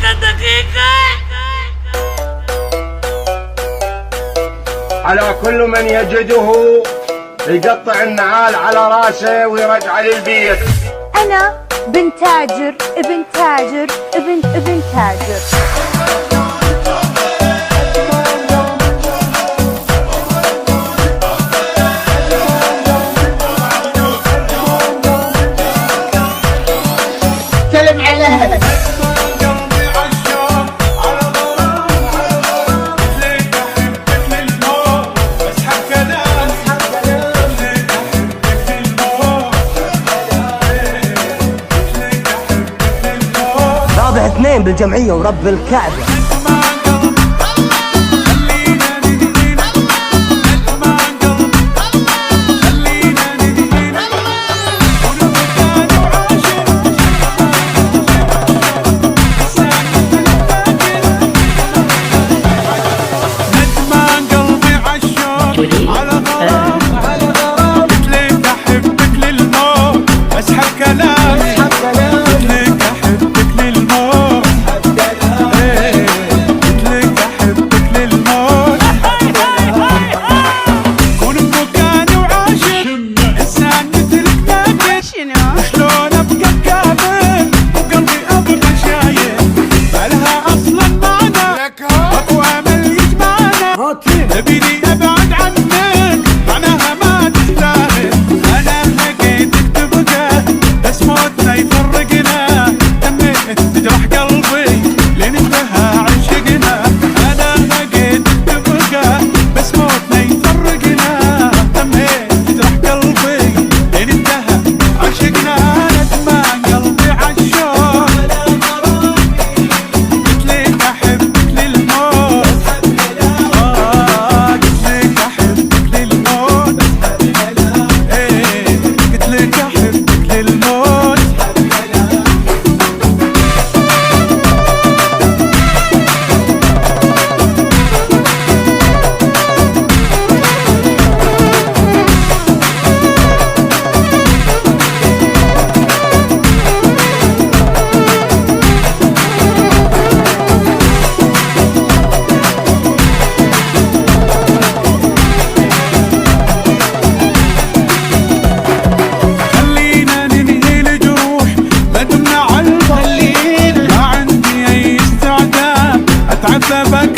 دقيقة. على كل من يجده يقطع النعال على راسه ويرجع للبيت. أنا بنت تاجر ابن تاجر ابن تاجر. سلم عليها. رابع اثنين بالجمعية ورب الكعبة. تبيني ابعد عنك معناها ما تستاهل. انا لقيتك تبقى بس موتنا يفرقنا. تميت تجرح قلبي لين انتهى عشقنا. انا لقيتك تبقى بس موتنا يفرقنا. تميت تجرح قلبي لين انتهى عشقنا. ندمان قلبي عالشوق قلت لك احبك للموت. بك